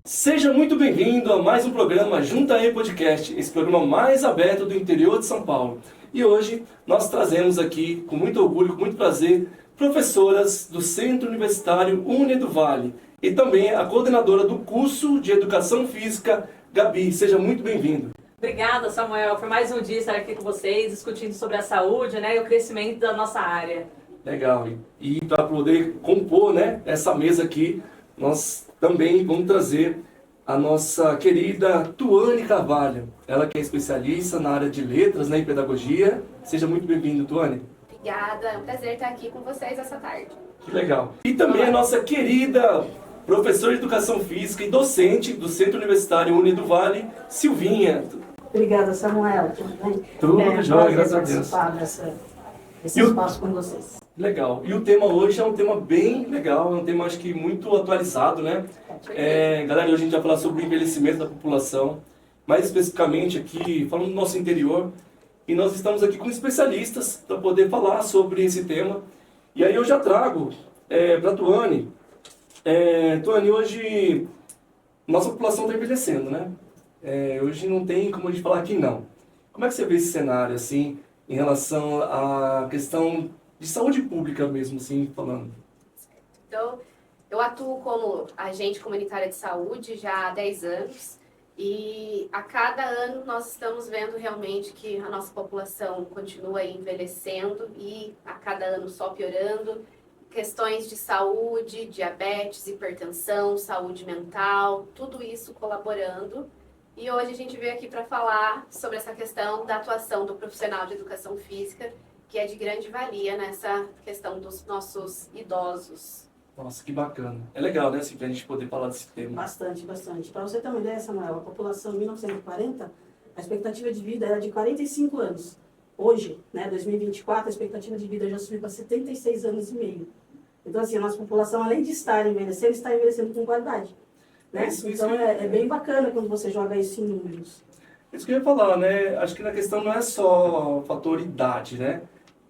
Seja muito bem-vindo a mais um programa Juntaí Podcast, esse programa mais aberto do interior de São Paulo. E hoje nós trazemos aqui, com muito orgulho, com muito prazer, professoras do Centro Universitário Unia do Vale e também a coordenadora do curso de Educação Física, Gabi. Seja muito bem-vindo. Obrigada, Samuel, por mais um dia estar aqui com vocês, discutindo sobre a saúde, e o crescimento da nossa área. Legal. E para poder compor, essa mesa aqui, nós também vamos trazer a nossa querida Tuane Carvalho. Ela que é especialista na área de letras, e pedagogia. Seja muito bem-vindo, Tuane. Obrigada, é um prazer estar aqui com vocês essa tarde. Que legal. E também a nossa querida professora de Educação Física e docente do Centro Universitário Unia do Vale, Silvinha. Obrigada, Samuel. Tudo bem? Tudo jóia, graças a Deus. Desse espaço com vocês. Legal. E o tema hoje é um tema bem legal, é um tema acho que muito atualizado, galera, hoje a gente vai falar sobre o envelhecimento da população, mais especificamente aqui, falando do nosso interior, e nós estamos aqui com especialistas para poder falar sobre esse tema. E aí eu já trago para a Tuane. Tuane, hoje nossa população está envelhecendo, hoje não tem como a gente falar que não. Como é que você vê esse cenário, assim, em relação à questão de saúde pública mesmo, assim, falando? Então, eu atuo como agente comunitária de saúde já há 10 anos e a cada ano nós estamos vendo realmente que a nossa população continua envelhecendo e a cada ano só piorando. Questões de saúde, diabetes, hipertensão, saúde mental, tudo isso colaborando. E hoje a gente veio aqui para falar sobre essa questão da atuação do profissional de educação física, que é de grande valia nessa questão dos nossos idosos. Nossa, que bacana. É legal, assim, pra gente poder falar desse tema. Bastante. Para você ter uma ideia, Samuel, a população em 1940, a expectativa de vida era de 45 anos. Hoje, 2024, a expectativa de vida já subiu para 76 anos e meio. Então, assim, a nossa população, além de estar envelhecendo, está envelhecendo com qualidade. Então, é bem bacana quando você joga isso em números. Isso que eu ia falar, Acho que a questão não é só o fator idade,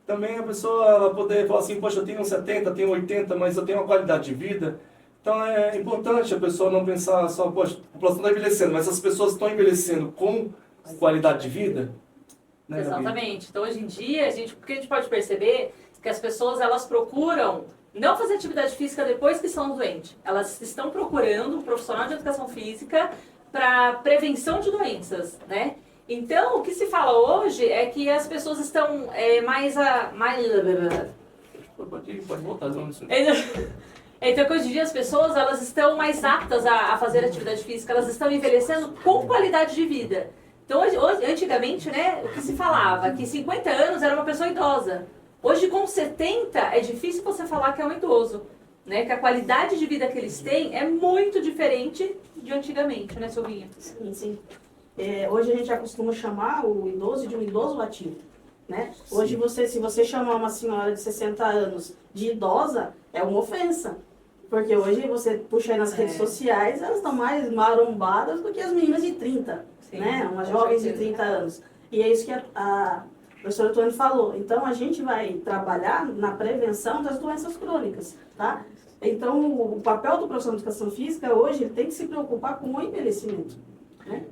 Também a pessoa ela poder falar assim, poxa, eu tenho 70, tenho 80, mas eu tenho uma qualidade de vida. Então é importante a pessoa não pensar só, poxa, a população está envelhecendo, mas as pessoas estão envelhecendo com qualidade de vida? Exatamente. Então hoje em dia, o que a gente pode perceber é que as pessoas elas procuram não fazer atividade física depois que são doentes. Elas estão procurando um profissional de educação física para prevenção de doenças, Então, o que se fala hoje é que as pessoas estão Pode voltar, Então, que hoje em dia as pessoas elas estão mais aptas a fazer atividade física, elas estão envelhecendo com qualidade de vida. Então, antigamente, o que se falava, que 50 anos era uma pessoa idosa. Hoje, com 70, é difícil você falar que é um idoso. Que a qualidade de vida que eles têm é muito diferente de antigamente, Silvinha? Sim. Hoje a gente já costuma chamar o idoso de um idoso ativo, Hoje, se você chamar uma senhora de 60 anos de idosa, é uma ofensa. Porque hoje você puxa aí nas redes sociais, elas estão mais marombadas do que as meninas de 30, Sim, Umas jovens de 30 anos. E é isso que a professora Tuane falou. Então, a gente vai trabalhar na prevenção das doenças crônicas, Então, o papel do profissional de educação física hoje ele tem que se preocupar com o envelhecimento.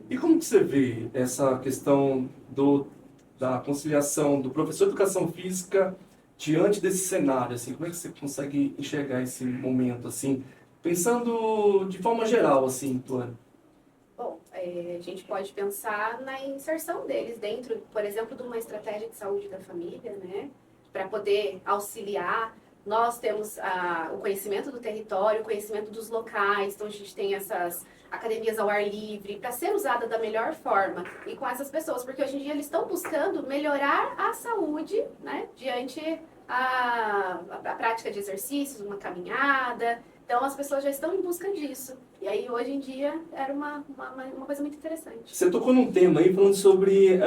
E como que você vê essa questão da conciliação do professor de educação física diante desse cenário? Assim, como é que você consegue enxergar esse momento, assim, pensando de forma geral, assim, Tuane? Bom, a gente pode pensar na inserção deles dentro, por exemplo, de uma estratégia de saúde da família, para poder auxiliar. Nós temos o conhecimento do território, o conhecimento dos locais, então a gente tem essas academias ao ar livre, para ser usada da melhor forma e com essas pessoas, porque hoje em dia eles estão buscando melhorar a saúde, diante a prática de exercícios, uma caminhada. Então as pessoas já estão em busca disso. E aí hoje em dia era uma coisa muito interessante. Você tocou num tema aí falando sobre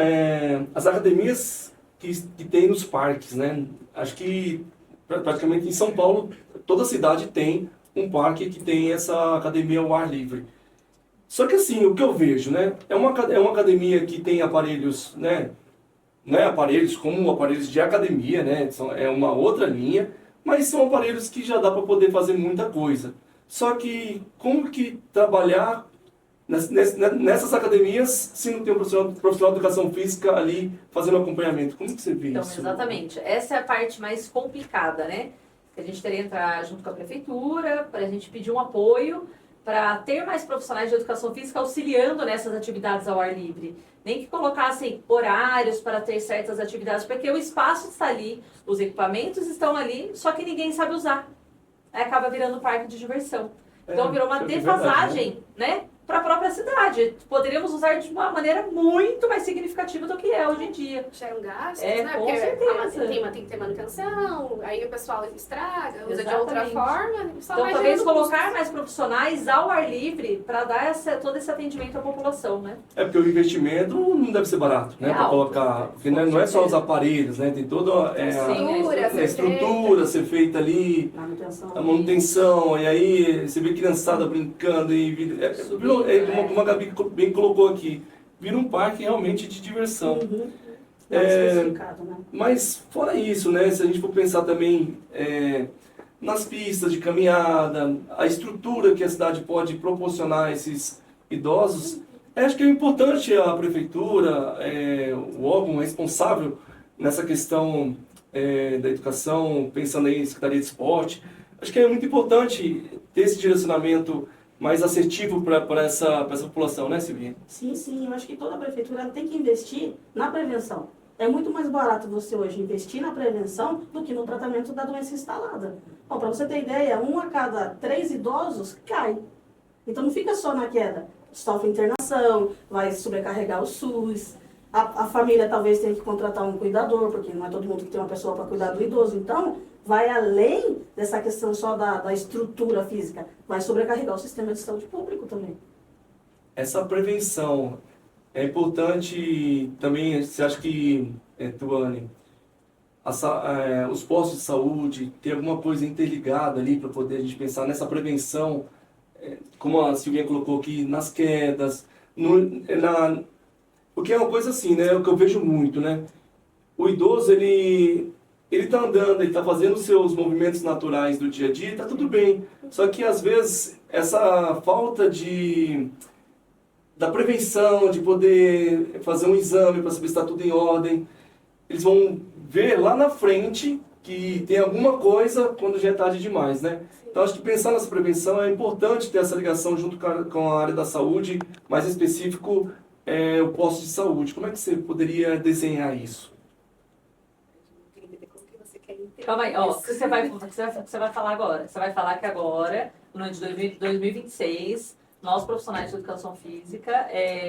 as academias que tem nos parques, Acho que praticamente em São Paulo, toda cidade tem um parque que tem essa academia ao ar livre. Só que assim, o que eu vejo, é uma academia que tem aparelhos, não é aparelhos como aparelhos de academia, é uma outra linha, Mas são aparelhos que já dá para poder fazer muita coisa. Só que como que trabalhar nessas academias se não tem um profissional de educação física ali fazendo acompanhamento? Como que você vê Então, isso? exatamente. Essa é a parte mais complicada, né? A gente teria que entrar junto com a prefeitura para a gente pedir um apoio para ter mais profissionais de educação física auxiliando nessas atividades ao ar livre. Nem que colocassem horários para ter certas atividades, porque o espaço está ali, os equipamentos estão ali, só que ninguém sabe usar. Aí acaba virando um parque de diversão. Então virou uma defasagem, né? Para a própria cidade. Poderíamos usar de uma maneira muito mais significativa do que é hoje em dia. Geram gastos, É, né? com Porque certeza. tem que ter manutenção, aí o pessoal estraga, usa de Exatamente. outra forma, só Então, vai talvez gerando colocar custos. mais profissionais ao ar livre para dar todo esse atendimento à população, né? É porque o investimento não deve ser barato, né? É Para alto, colocar, né? porque não é só os aparelhos, né? Tem toda Sim, a estrutura a ser feita ali, Manutenção. a manutenção, e aí você vê criançada brincando e como a Gabi bem colocou aqui, vira um parque realmente de diversão. Uhum. Mais É, especificado, né? Mas fora isso, né? Se a gente for pensar também nas pistas de caminhada, a estrutura que a cidade pode proporcionar a esses idosos, acho que é importante a prefeitura, o órgão responsável nessa questão da educação, pensando aí em Secretaria de Esporte, acho que é muito importante ter esse direcionamento mais assertivo para essa população, né, Silvinha? Sim, sim. Eu acho que toda prefeitura tem que investir na prevenção. É muito mais barato você hoje investir na prevenção do que no tratamento da doença instalada. Bom, para você ter ideia, 1 a cada 3 idosos cai. Então não fica só na queda. Sofre internação, vai sobrecarregar o SUS. A família talvez tenha que contratar um cuidador, porque não é todo mundo que tem uma pessoa para cuidar do idoso. Então, vai além dessa questão só da estrutura física. Vai sobrecarregar o sistema de saúde público também. Essa prevenção é importante também, você acha que, Tuane, os postos de saúde, ter alguma coisa interligada ali para poder a gente pensar nessa prevenção, como a Silvinha colocou aqui, nas quedas, porque é uma coisa assim, né, o que eu vejo muito, né, o idoso, ele está andando, ele está fazendo os seus movimentos naturais do dia a dia, está tudo bem, só que às vezes essa falta da prevenção, de poder fazer um exame para saber se está tudo em ordem, eles vão ver lá na frente que tem alguma coisa quando já é tarde demais, né? Então, acho que pensar nessa prevenção é importante ter essa ligação junto com a área da saúde, mais específico, o posto de saúde. Como é que você poderia desenhar isso? Calma aí, ó, o que você vai falar agora? Você vai falar que agora, no ano de 2026, nós, profissionais de educação física,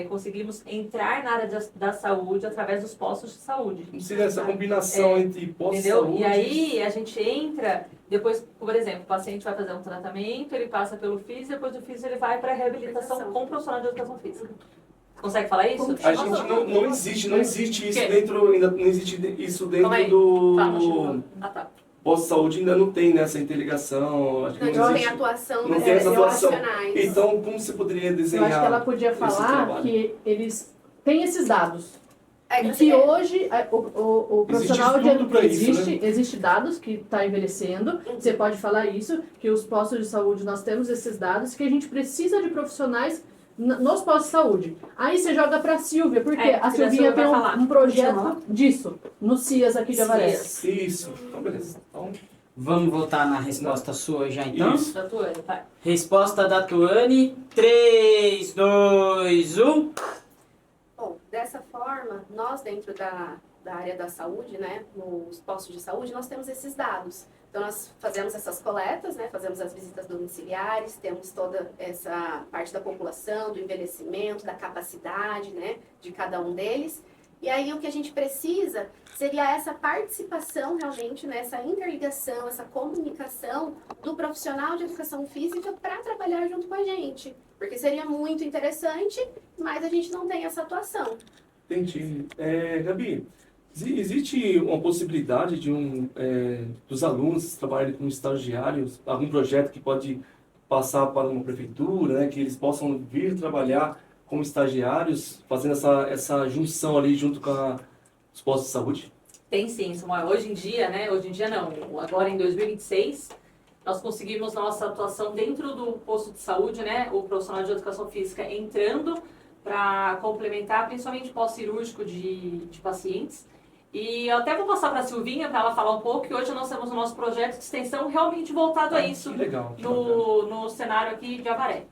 conseguimos entrar na área da saúde através dos postos de saúde. Não seria essa combinação entre postos de Entendeu? saúde... E aí a gente entra, depois, por exemplo, o paciente vai fazer um tratamento, ele passa pelo físio, depois do físio ele vai para a reabilitação com o profissional de educação física. Consegue falar isso? A gente não existe isso Quê? dentro, ainda não existe isso Calma aí. dentro Fala. Ah, tá. posto de saúde, ainda não tem nessa interligação, acho que Não, não tem existe. atuação Não dos tem essa atuação. profissionais. Então, como você poderia Eu desenhar acho que ela podia esse falar trabalho? que eles têm esses dados. É, E você- que hoje o profissional Existe estudo pra isso, né? existe dados que está envelhecendo. Você pode falar isso, que os postos de saúde nós temos esses dados, que a gente precisa de profissionais nos postos de saúde. Aí você joga para a Silvia, porque É, a porque a Silvinha Silvia tem vai falar. um projeto disso, no CIAS aqui de Avaré. CIAS. Isso. Então, beleza. Então, Vamos voltar na resposta sua já então? Isso. Da Tuane, vai. Resposta da Tuane. 3, 2, 1. Bom, dessa forma, nós dentro da área da saúde, né, nos postos de saúde, nós temos esses dados. Então, nós fazemos essas coletas, né, fazemos as visitas domiciliares, temos toda essa parte da população, do envelhecimento, da capacidade, né, de cada um deles. E aí, o que a gente precisa seria essa participação realmente, né, essa interligação, essa comunicação do profissional de educação física para trabalhar junto com a gente. Porque seria muito interessante, mas a gente não tem essa atuação. entendi. Gabi, existe uma possibilidade de dos alunos trabalharem como estagiários, algum projeto que pode passar para uma prefeitura, né, que eles possam vir trabalhar como estagiários, fazendo essa junção ali junto com os postos de saúde? Tem sim, Samuel. Hoje em dia, né? Hoje em dia não. Agora em 2026, nós conseguimos nossa atuação dentro do posto de saúde, né? O profissional de educação física entrando para complementar, principalmente pós-cirúrgico de pacientes. E eu até vou passar para a Silvinha para ela falar um pouco, que hoje nós temos o nosso projeto de extensão realmente voltado a isso Que legal. no cenário aqui de Avaré.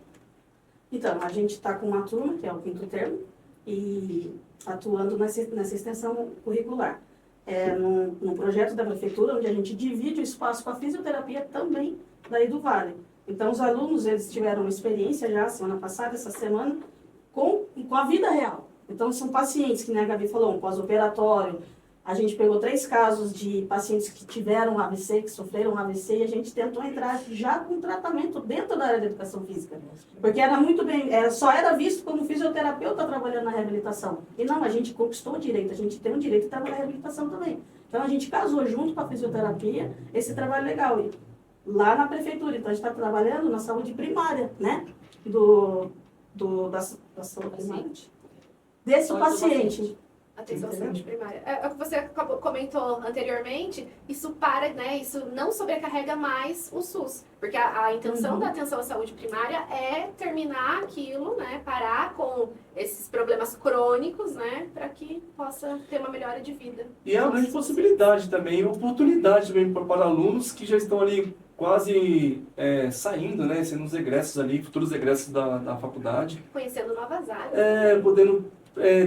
Então, a gente está com uma turma, que é o 5º termo, e atuando nessa extensão curricular. Num projeto da prefeitura, onde a gente divide o espaço com a fisioterapia também daí do Vale. Então, os alunos, eles tiveram uma experiência já semana passada, essa semana, com a vida real. Então, são pacientes, que nem a Gabi falou, um pós-operatório. A gente pegou 3 casos de pacientes que tiveram AVC, que sofreram AVC, e a gente tentou entrar já com tratamento dentro da área da educação física. Porque só era visto como fisioterapeuta trabalhando na reabilitação. E não, a gente conquistou o direito, a gente tem o direito de trabalhar na reabilitação também. Então, a gente casou junto com a fisioterapia esse trabalho legal. E lá na prefeitura, então, a gente está trabalhando na saúde primária, né? Da saúde primária. Desse paciente. Atenção à saúde primária. É o que você comentou anteriormente, isso isso não sobrecarrega mais o SUS. Porque a intenção da atenção à saúde primária é terminar aquilo, né? Parar com esses problemas crônicos, né? Para que possa ter uma melhora de vida. E é uma grande possibilidade também, oportunidade também para alunos que já estão ali quase saindo, né? Sendo os egressos ali, futuros egressos da faculdade. Conhecendo novas áreas. Podendo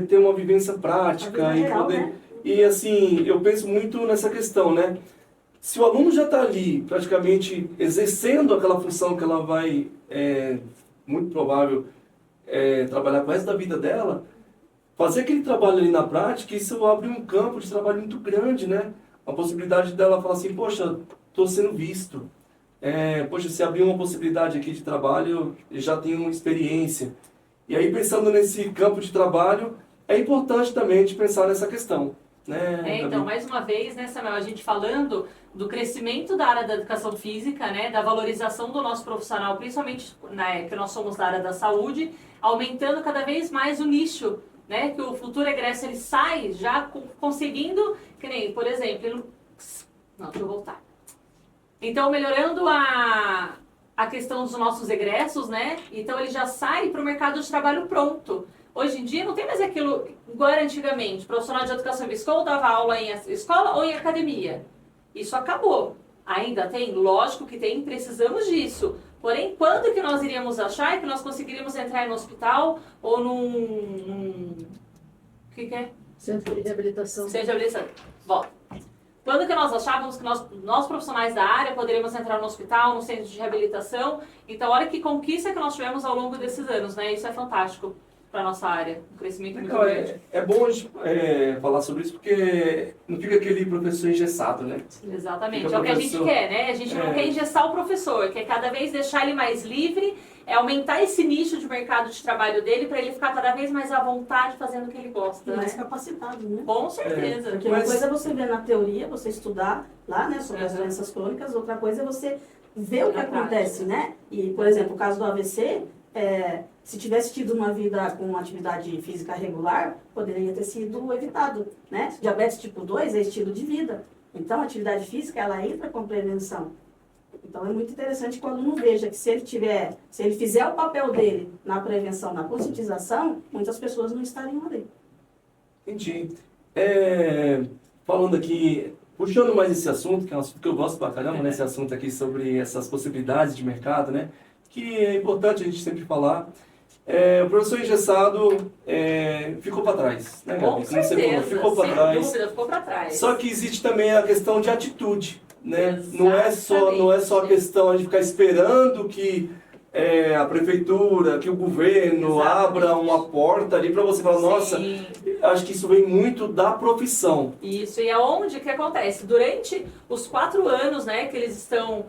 ter uma vivência prática e real, poder... né? E assim, eu penso muito nessa questão, né? Se o aluno já está ali, praticamente, exercendo aquela função que ela vai, muito provável, trabalhar pro resto da vida dela, fazer aquele trabalho ali na prática, isso abre um campo de trabalho muito grande, né? A possibilidade dela falar assim, poxa, estou sendo visto. Poxa, se abrir uma possibilidade aqui de trabalho, eu já tenho uma experiência. E aí, pensando nesse campo de trabalho, é importante também de pensar nessa questão. Né, então, mais uma vez, né, Samuel, a gente falando do crescimento da área da educação física, né, da valorização do nosso profissional, principalmente, né, que nós somos da área da saúde, aumentando cada vez mais o nicho, né, que o futuro egresso ele sai já conseguindo, que nem, por exemplo, deixa eu voltar. Então, melhorando a questão dos nossos egressos, né? Então ele já sai para o mercado de trabalho pronto. Hoje em dia não tem mais aquilo igual era antigamente. O profissional de educação física ou dava aula em escola ou em academia. Isso acabou. Ainda tem? Lógico que tem, precisamos disso. Porém, quando que nós iríamos achar que nós conseguiríamos entrar no hospital ou num... O que é? Centro de reabilitação. Centro de reabilitação. Volta. Quando que nós achávamos que nós profissionais da área poderíamos entrar no hospital, no centro de reabilitação? Então, olha que conquista que nós tivemos ao longo desses anos, né? Isso é fantástico para a nossa área, um crescimento muito grande. É bom a gente falar sobre isso, porque não fica aquele professor engessado, né? Exatamente, Fica é o que a gente professor. quer, né? A gente não quer engessar o professor, quer cada vez deixar ele mais livre, aumentar esse nicho de mercado de trabalho dele para ele ficar cada vez mais à vontade fazendo o que ele gosta, E mais né? capacitado, né? Com certeza. Porque uma coisa é você ver na teoria, você estudar lá, né, sobre as doenças crônicas, outra coisa é você ver o que Na acontece, né? E, por exemplo, o caso do AVC, se tivesse tido uma vida com uma atividade física regular, poderia ter sido evitado, né? Diabetes tipo 2 é estilo de vida. Então, a atividade física, ela entra com prevenção. Então, é muito interessante que o aluno veja que se ele fizer o papel dele na prevenção, na conscientização, muitas pessoas não estariam ali. Entendi. Falando aqui, puxando mais esse assunto, que é um assunto que eu gosto pra caramba, né? Esse assunto aqui sobre essas possibilidades de mercado, né? Que é importante a gente sempre falar. O professor engessado ficou para trás, né, Gabi? Com Como você falou, certeza, ficou para sem trás. dúvida, ficou para trás. Só que existe também a questão de atitude, né? Não é só a questão de ficar esperando que a prefeitura, que o governo abra uma porta ali para você falar, nossa, Sim. acho que isso vem muito da profissão. Isso, e aonde que acontece? Durante os 4 anos, né, que eles estão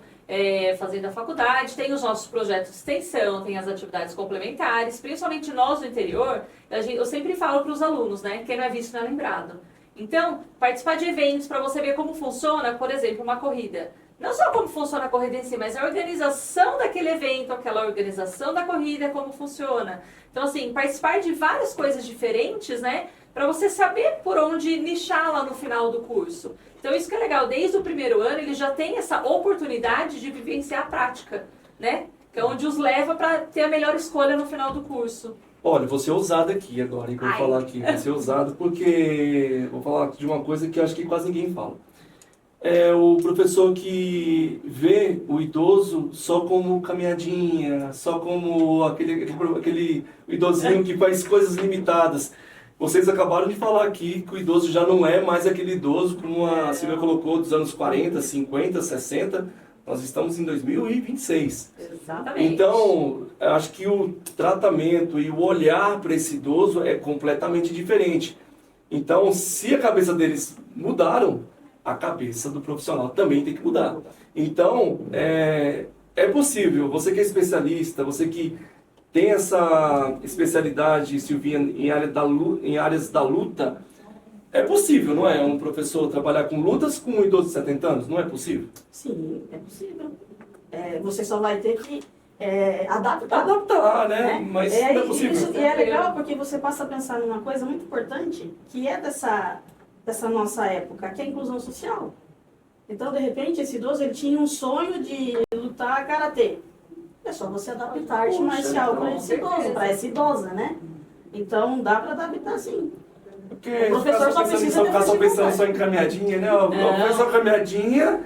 fazendo a faculdade, tem os nossos projetos de extensão, tem as atividades complementares, principalmente nós do interior, eu sempre falo para os alunos, né, quem não é visto não é lembrado. Então, participar de eventos para você ver como funciona, por exemplo, uma corrida. Não só como funciona a corrida em si, mas a organização daquele evento, aquela organização da corrida, como funciona. Então, assim, participar de várias coisas diferentes, né? para você saber por onde nichar lá no final do curso. Então isso que é legal, desde o primeiro ano ele já tem essa oportunidade de vivenciar a prática, né? Que é onde os leva para ter a melhor escolha no final do curso. Olha, vou ser ousado aqui agora, hein, que eu vou falar aqui. Vou ser ousado porque vou falar de uma coisa que eu acho que quase ninguém fala. É o professor que vê o idoso só como caminhadinha, só como aquele idosinho que faz coisas limitadas. Vocês acabaram de falar aqui que o idoso já não é mais aquele idoso, como a Silvia colocou, dos anos 40, 50, 60. Nós estamos em 2026. Exatamente. Então, eu acho que o tratamento e o olhar para esse idoso é completamente diferente. Então, se a cabeça deles mudaram, a cabeça do profissional também tem que mudar. Então, é possível, você que é especialista, você que tem essa especialidade, Silvinha, em áreas da luta, é possível, não é? Um professor trabalhar com lutas com um idoso de 70 anos, não é possível? Sim, é possível. Você só vai ter que adaptar. Adaptar, né? Mas não é possível. E é legal porque você passa a pensar numa coisa muito importante, que é dessa nossa época, que é a inclusão social. Então, de repente, esse idoso ele tinha um sonho de lutar karatê. É só você adaptar a arte marcial para esse idoso, para essa idosa, né? Então, dá para adaptar sim. Porque O professor só precisa ficar só pensando só em caminhadinha, né? Faz só caminhadinha,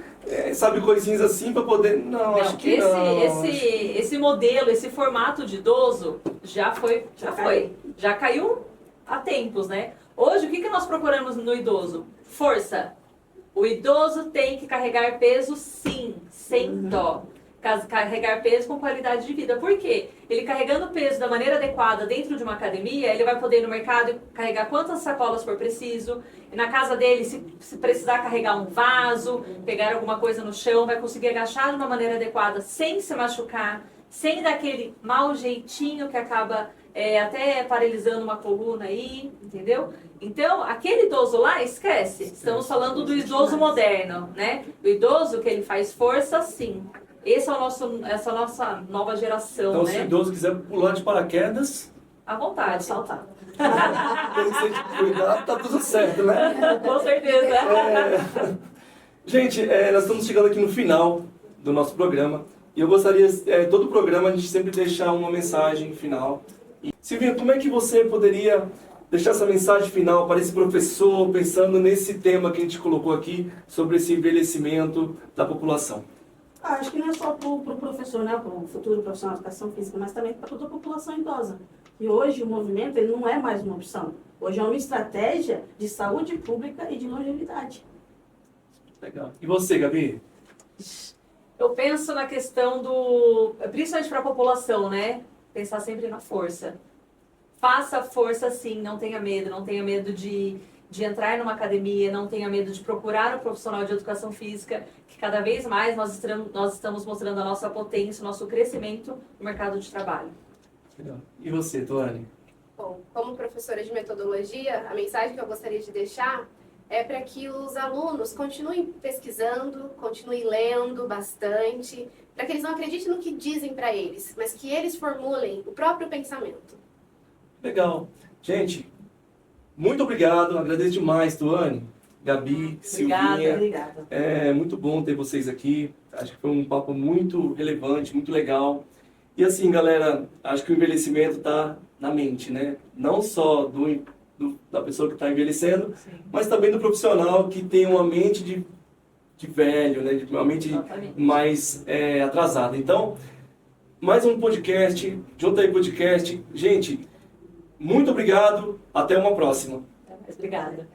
sabe, coisinhas assim para poder... Não, acho que não. Esse modelo, esse formato de idoso já caiu há tempos, né? Hoje, o que nós procuramos no idoso? Força. O idoso tem que carregar peso, sim, sem dó. Carregar peso com qualidade de vida. Por quê? Ele carregando peso da maneira adequada dentro de uma academia, ele vai poder ir no mercado e carregar quantas sacolas for preciso. E na casa dele, se precisar carregar um vaso, pegar alguma coisa no chão, vai conseguir agachar de uma maneira adequada, sem se machucar, sem dar aquele mau jeitinho que acaba até paralisando uma coluna aí, entendeu? Então, aquele idoso lá, esquece. Estamos falando do idoso moderno, né? O idoso que ele faz força, sim. Essa é a nossa nova geração, então, né? se o idoso quiser pular de paraquedas... À vontade. Saltar. Tem que ser cuidado, tá tudo certo, né? Com certeza. Gente, nós estamos chegando aqui no final do nosso programa. E eu gostaria, todo o programa, a gente sempre deixar uma mensagem final. Silvinha, como é que você poderia deixar essa mensagem final para esse professor, pensando nesse tema que a gente colocou aqui, sobre esse envelhecimento da população? Acho que não é só para o professor, né, para o futuro profissional de educação física, mas também para toda a população idosa. E hoje o movimento ele não é mais uma opção. Hoje é uma estratégia de saúde pública e de longevidade. Legal. E você, Gabi? Eu penso na questão principalmente para a população, né? Pensar sempre na força. Faça força sim, não tenha medo de entrar numa academia, não tenha medo de procurar um profissional de educação física, que cada vez mais nós estamos mostrando a nossa potência, o nosso crescimento no mercado de trabalho. Legal. E você, Tuane? Bom, como professora de metodologia, a mensagem que eu gostaria de deixar é para que os alunos continuem pesquisando, continuem lendo bastante, para que eles não acreditem no que dizem para eles, mas que eles formulem o próprio pensamento. Legal. Gente, muito obrigado. Agradeço demais, Tuane, Gabi, Silvinha. Obrigada. É muito bom ter vocês aqui. Acho que foi um papo muito relevante, muito legal. E assim, galera, acho que o envelhecimento está na mente, né? Não só da pessoa que está envelhecendo, Sim. mas também do profissional que tem uma mente de velho, né? Uma mente mais atrasada. Então, mais um podcast, Junta aí Podcast. Gente, muito obrigado. Até uma próxima. Obrigada.